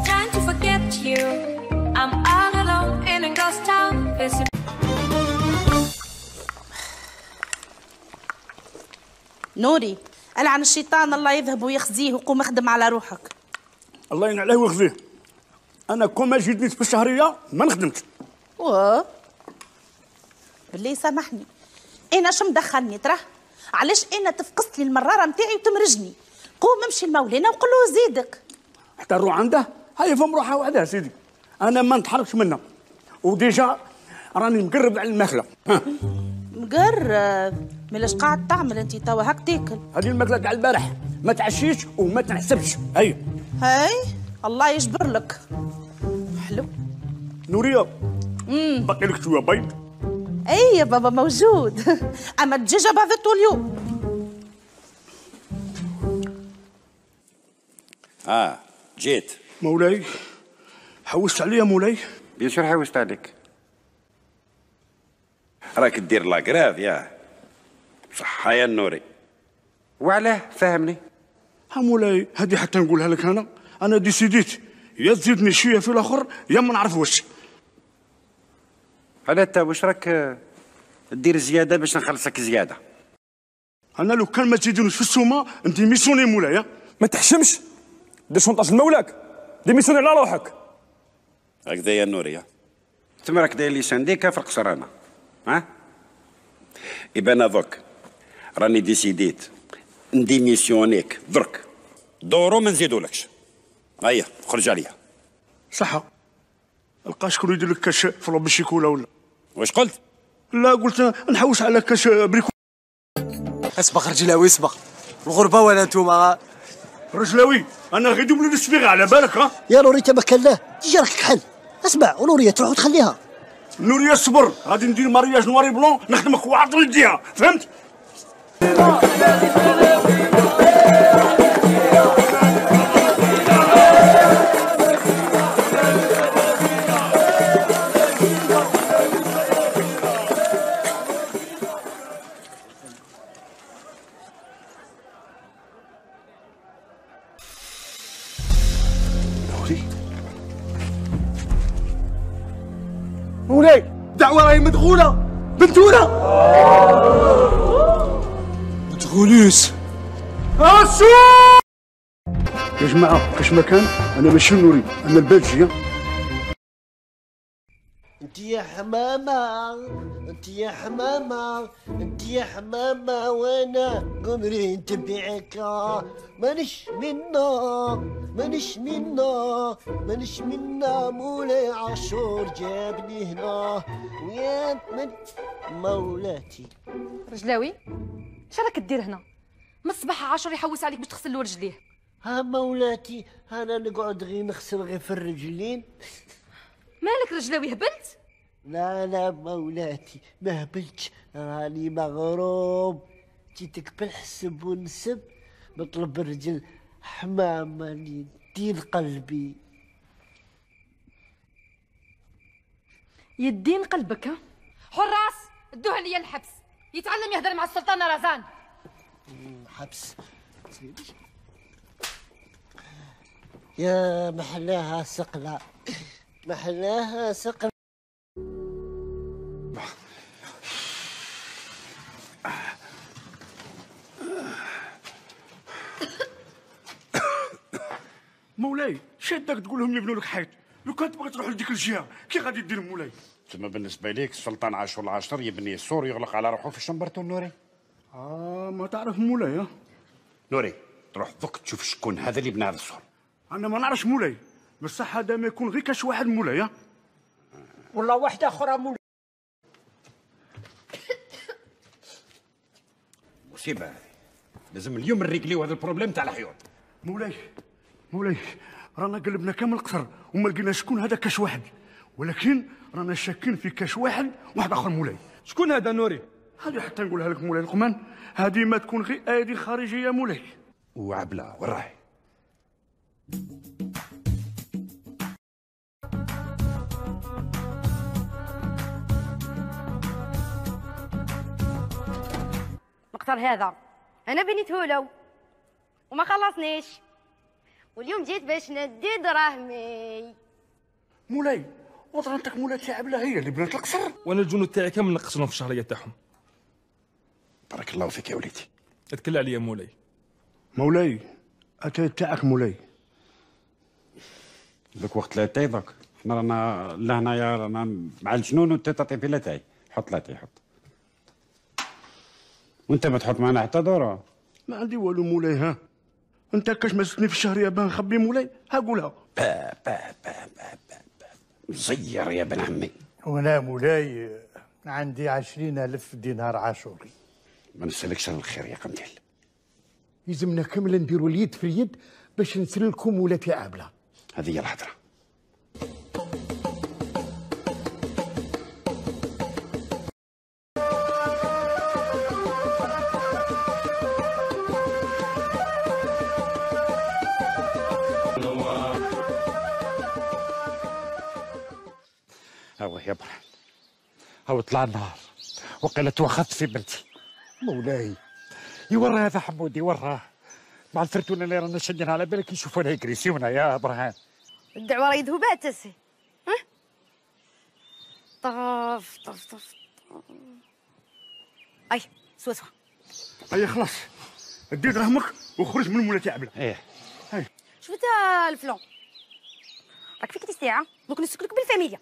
Trying to forget you. I'm all alone in a ghost town. نوري، ألعن الشيطان الله يذهب ويخزيه وقوم اخدم على روحك. الله ينعل عليه ويخزيه. أنا كون ما جيتنيش في الشهرية ما نخدمش. بالله سامحني، أنا شو مدخلني تراه؟ علاش أنا تفقست لي المرارة نتاعي وتمرجني؟ قوم امشي لمولانا وقول له زيدك. حتى نروح عنده؟ هاي فم روحها وحدها سيدي. أنا ما نتحركش منها. وديجا راني مقرب على الماكلة. مقرب؟ ملاش قاعد تعمل أنت توا هاك تاكل؟ هذه الماكلة تاع البارح، ما تعشيش وما تنحسبش. هاي الله يجبر لك. حلو. نورية باقي لك شوية بيض؟ اي يا بابا موجود. اما الدجاجه باضته اليوم. جيت مولاي. حوست عليا مولاي؟ بيان سور حوست عليك. راك دير لاكراف يا صحة يا النوري. وعلاه فهمني. ها مولاي هذه حتى نقولها لك انا ديسيديت يا تزيدني شويه في الاخر يا ما نعرف واش. على تا واش راك دير زياده باش نخلصك زياده؟ انا لو كان ما تزيدونيش في السومه انت ميسوني مولاي. ما تحشمش دير شونطاج لمولاك، ديميسيوني على روحك. هكذا يا النوري. ثم راك داير لي سانديكا في القصر انا. إبان ذوك راني ديسيديت نديميسيونيك درك دورو ما نزيدولكش. هيا خرج عليا. صحة. لقى شكون يدير لك كاش في بالشيكولا ولا؟ واش قلت؟ لا قلت نحوس على كاش بريكو. اسبق رجلاوي اسبق، الغربة ولا انتوما؟ رجلاوي انا غير دوبل الصبيغة على بالك يا نوري تبكل له، تجي راك كحل. اسمع ونورية تروح وتخليها. نورية صبر، غادي ندير مارياج نواري بلون نخدمك وعطل يديها، فهمت؟ مولاي الدعوة راهي مدخولة بنتونا. ما تقوليش يا جماعة كاش ما كان أنا ماشي نوري، أنا البلجي. انت يا حمامة، انت يا حمامة، انت يا حمامة، وانا قمري نتبعك. مانيش منا، مانيش منا، مانيش منا. مولاي عاشور جابني هنا ويا من مولاتي. رجلاوي اش راك دير هنا؟ من الصباح عاشور يحوس عليك باش تغسل له رجليه. ها مولاتي انا نقعد غير نغسل غير في الرجلين. مالك رجلاوي هبلت؟ لا لا مولاتي ما هبلتش، راني مغروم. جيتك بالحسب والنسب نطلب رجل حمامة اللي يدين قلبي. يدين قلبك ها؟ حراس ادوه لي الحبس يتعلم يهدر مع السلطان رزان. حبس يا محلاها سقلة، محلاها سقلة. مولاي شادك تقول لهم يبنوا لك حيط، لو كان تبغي تروح لديك الجهه كي غادي دير مولاي؟ ثم بالنسبه ليك السلطان عاشور العاشر يبني السور يغلق على روحه في شمبرته النوري. ما تعرف مولاي. نوري تروح دوك تشوف شكون هذا اللي بنى هذا السور. انا ما نعرفش مولاي، بصح هذا ما يكون غير كاش واحد مولاي. والله واحدة أخرى مولاي. مصيبه هذه، لازم اليوم نريكليو هذا البروبليم تاع الحيوط. مولاي رانا قلبنا كامل القصر وما لقينا شكون هذا كاش واحد، ولكن رانا شاكين في كاش واحد اخر مولاي. شكون هذا نوري؟ هذه حتى نقولها لك مولاي لقمان، هذه ما تكون غير ايادي خارجيه مولاي. وعبله وين راهي؟ المقطر هذا انا بنيته له وما خلصنيش. واليوم جيت باش ندي دراهمي. مولاي وطرنتك مولاي تاع عبله هي اللي بنات القصر. وانا الجنود تاعي كامل نقص لهم في الشهريه تاعهم. بارك الله فيك يا وليدي. اتكل عليا مولاي. مولاي اتاي تاعك مولاي. ذاك وقت لا تاي ذاك حنا رانا لهنايا رانا مع الجنون وانت تعطي في لا تاي. حط لا تاي حط. وانت ما تحط معنا حتى دوره. ما عندي والو مولاي. ها انت كاش مسكني في الشهريه باه نخبي مولاي. ها قولها. با با با با با مزير يا بن عمي. وانا مولاي عندي 20,000 دينار عاشوري. ما نسالكش على الخير يا قنديل. يلزمنا كامل نديروا اليد في اليد باش نسللكم ولاتي عابله. هذه هي الهضره. هاو يا برهان هاو طلع النهار وقيلا توخذت في بلدي. مولاي يورى هذا حمودي وراه مع الفرتونه اللي رانا شادين على بالك يشوفونا يكريسيونا يا برهان. الدعوة راه يذهبات تسي. ها طف طف طف. اي سوسوا. اي خلاص ادي دراهمك وخرج من مولاي تاع عبله. ايه شوف انت الفلون راك فيك تستيعه دوك نسكلك بالفاميليا.